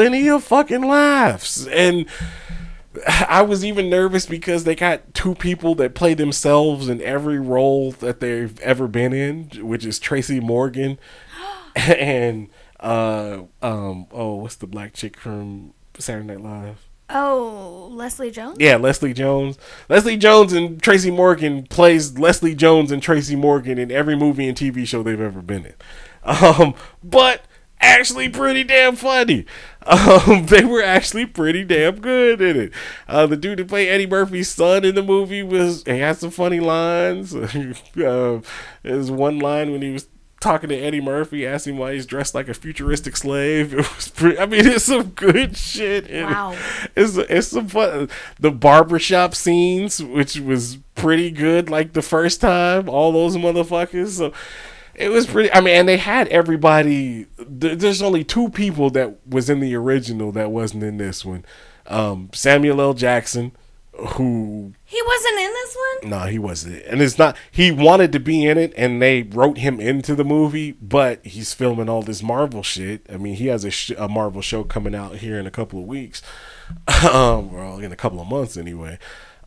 plenty of fucking laughs. And I was even nervous because they got two people that play themselves in every role that they've ever been in, which is Tracy Morgan and what's the black chick from Saturday Night Live? Oh, Leslie Jones? Yeah, Leslie Jones. Leslie Jones and Tracy Morgan plays Leslie Jones and Tracy Morgan in every movie and TV show they've ever been in. But actually pretty damn funny. They were actually pretty damn good in it. The dude that played Eddie Murphy's son in the movie he had some funny lines. There's one line when he was talking to Eddie Murphy, asking why he's dressed like a futuristic slave. It was it's some good shit. Wow. It's some fun. The barbershop scenes, which was pretty good, like the first time, all those motherfuckers. So it was pretty, and they had everybody. There's only two people that was in the original that wasn't in this one. Samuel L. Jackson, who... He wasn't in this one? No, he wasn't. And it's not... He wanted to be in it, and they wrote him into the movie, but he's filming all this Marvel shit. I mean, he has a Marvel show coming out here in a couple of weeks. Well, in a couple of months, anyway.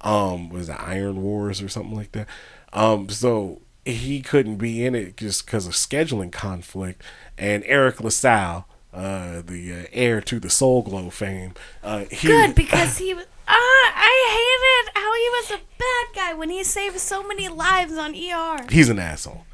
Was it Iron Wars or something like that? So he couldn't be in it just because of scheduling conflict. And Eric LaSalle, the heir to the Soul Glow fame... Good, because he was... I hated how he was a bad guy when he saved so many lives on ER. He's an asshole.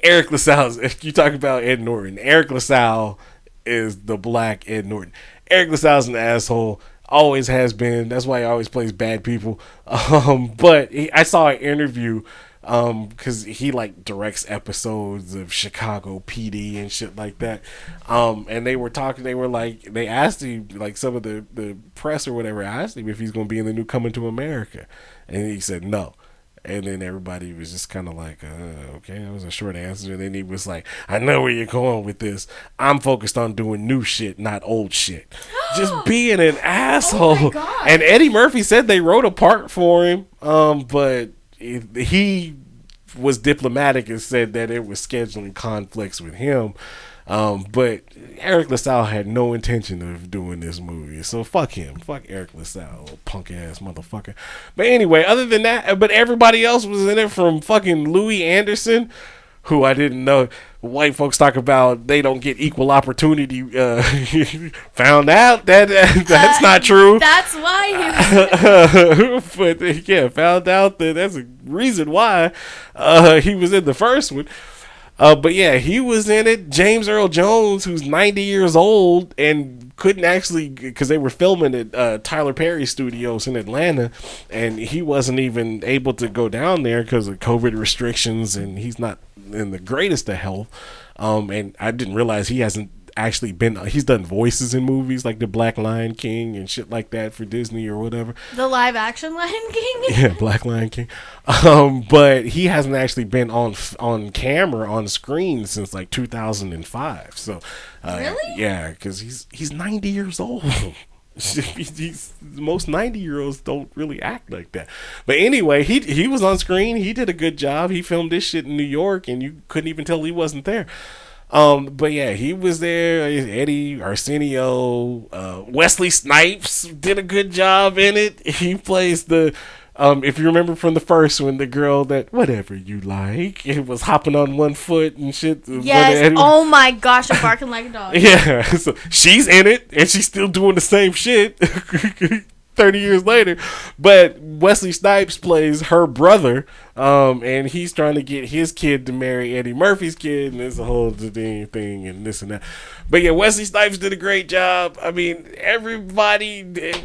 Eric LaSalle, if you talk about Ed Norton, Eric LaSalle is the black Ed Norton. Eric LaSalle's an asshole. Always has been. That's why he always plays bad people. But I saw an interview because he like directs episodes of Chicago PD and shit like that. And they were talking, they asked him, like some of the press or whatever asked him if he's going to be in the new Coming to America. And he said no. And then everybody was just kind of like, okay, that was a short answer. And then he was like, I know where you're going with this. I'm focused on doing new shit, not old shit. Just being an asshole. Oh my God. And Eddie Murphy said they wrote a part for him, but he was diplomatic and said that it was scheduling conflicts with him. But Eric LaSalle had no intention of doing this movie, so fuck him. Fuck Eric LaSalle, punk ass motherfucker. But anyway, other than that, but everybody else was in it, from fucking Louis Anderson, who I didn't know. White folks talk about they don't get equal opportunity. Found out that that's not true. That's why he was... But yeah, found out that that's a reason why he was in the first one. But yeah, he was in it. James Earl Jones, who's 90 years old and couldn't actually, because they were filming at Tyler Perry Studios in Atlanta, and he wasn't even able to go down there because of COVID restrictions, and he's not in the greatest of health. And I didn't realize he hasn't actually he's done voices in movies like the Black Lion King and shit like that for Disney or whatever. The live action Lion King? Yeah, Black Lion King. But he hasn't actually been on camera, on screen since like 2005. So really? Yeah, because he's 90 years old. Most 90-year-olds don't really act like that. But anyway, he was on screen. He did a good job. He filmed this shit in New York, and you couldn't even tell he wasn't there. But yeah, he was there. Eddie, Arsenio, Wesley Snipes did a good job in it. He plays the, if you remember from the first one, the girl that whatever you like, it was hopping on one foot and shit. Yes. Oh my gosh, I'm barking like a dog. Yeah. So she's in it, and she's still doing the same shit 30 years later. But Wesley Snipes plays her brother, and he's trying to get his kid to marry Eddie Murphy's kid, and there's a whole thing and this and that. But yeah, Wesley Snipes did a great job. I mean, everybody,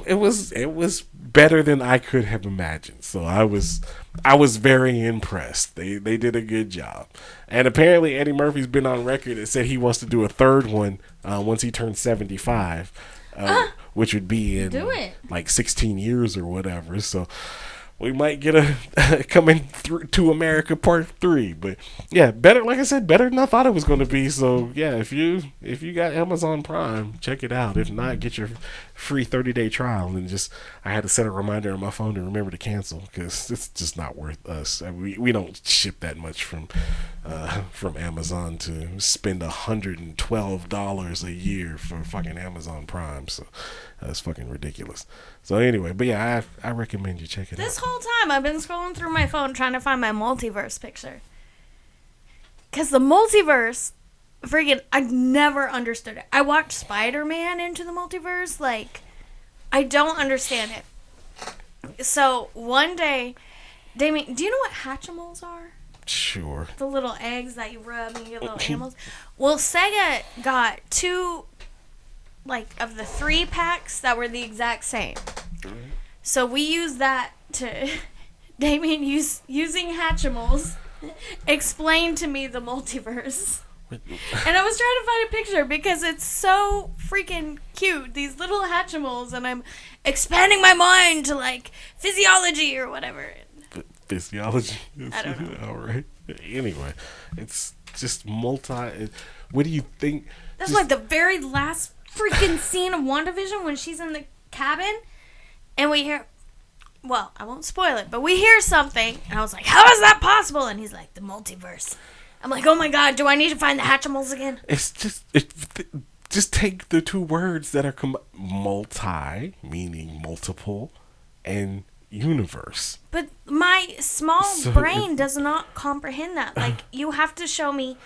it was better than I could have imagined. So I was very impressed. They did a good job. And apparently Eddie Murphy's been on record and said he wants to do a third one once he turns 75. Which would be in like 16 years or whatever. So we might get a coming through to America part 3. But yeah, better, like I said, better than I thought it was going to be. So yeah, if you got Amazon Prime, check it out. If not, get your free 30-day trial. And just, I had to set a reminder on my phone to remember to cancel, because it's just not worth us. I mean, we don't ship that much from Amazon to spend $112 a year for fucking Amazon Prime. So that's fucking ridiculous. So anyway, but yeah, I recommend you check it out. This whole time I've been scrolling through my phone trying to find my multiverse picture. Because the multiverse, freaking, I never understood it. I watched Spider-Man Into the Multiverse. Like, I don't understand it. So one day, Damien, do you know what Hatchimals are? Sure. The little eggs that you rub and you get little animals. Well, Sega got 2, like, of the 3 packs that were the exact same. So we used that to, Damien, using Hatchimals, explain to me the multiverse. And I was trying to find a picture because it's so freaking cute. These little Hatchimals, and I'm expanding my mind to, like, physiology or whatever. Physiology? I don't know. All right. Anyway, it's just what do you think? That's like the very last freaking scene of WandaVision when she's in the cabin and we hear, well, I won't spoil it, but we hear something and I was like, how is that possible? And he's like, the multiverse. I'm like, oh my god, do I need to find the Hatchimals again? It's just take the 2 words that are multi, meaning multiple, and universe. But my small brain does not comprehend that. Like, you have to show me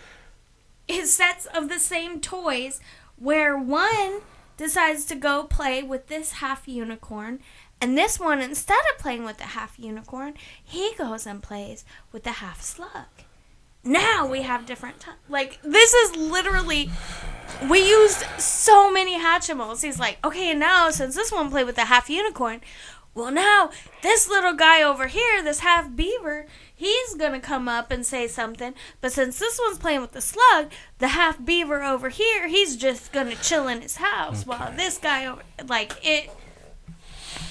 sets of the same toys where one decides to go play with this half unicorn, and this one, instead of playing with the half unicorn, he goes and plays with the half slug. Now we have different like, this is literally, we used so many Hatchimals. He's like, okay, and now since this one played with the half unicorn, well, now this little guy over here, this half beaver, he's going to come up and say something. But since this one's playing with the slug, the half beaver over here, he's just going to chill in his house. Okay. While this guy over, like,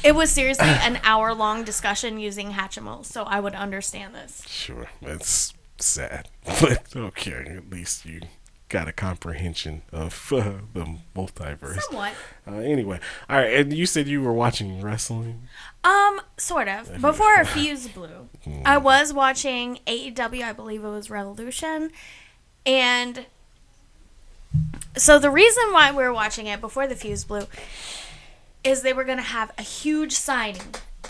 it was seriously an hour-long discussion using Hatchimals, so I would understand this. Sure. That's sad. But okay, at least you got a comprehension of the multiverse. Somewhat. Anyway, all right, and you said you were watching wrestling? Sort of. Before our fuse blew, I was watching AEW, I believe it was Revolution, and so the reason why we were watching it before the fuse blew is they were going to have a huge signing.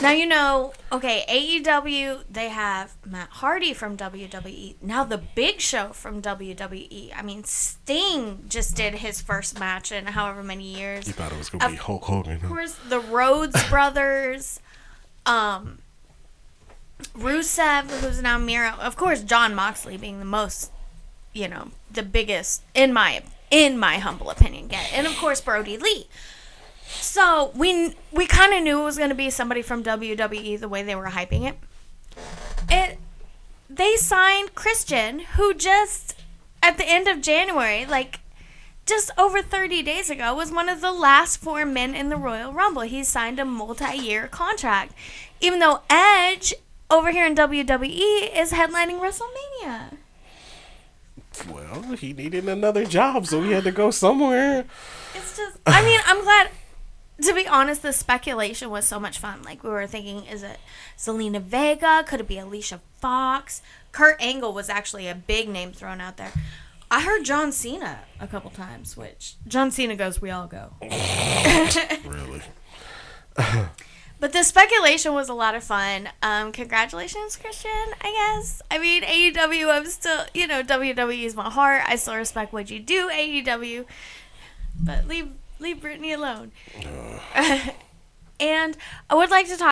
Now, you know, okay, AEW, they have Matt Hardy from WWE. Now the Big Show from WWE. I mean, Sting just did his first match in however many years. You thought it was going to be Hulk Hogan. Of course, the Rhodes brothers, Rusev, who's now Miro. Of course, Jon Moxley being the most, you know, the biggest, in my humble opinion. And, of course, Brody Lee. So, we kind of knew it was going to be somebody from WWE the way they were hyping it. They signed Christian, who just, at the end of January, like, just over 30 days ago, was one of the last 4 men in the Royal Rumble. He signed a multi-year contract. Even though Edge, over here in WWE, is headlining WrestleMania. Well, he needed another job, so he had to go somewhere. It's just, I mean, I'm glad. To be honest, the speculation was so much fun. Like, we were thinking, is it Zelina Vega? Could it be Alicia Fox? Kurt Angle was actually a big name thrown out there. I heard John Cena a couple times, which John Cena goes, we all go. Really? But the speculation was a lot of fun. Congratulations, Christian, I guess. I mean, AEW, I'm still, you know, WWE is my heart. I still respect what you do, AEW. But leave Brittany alone. And I would like to talk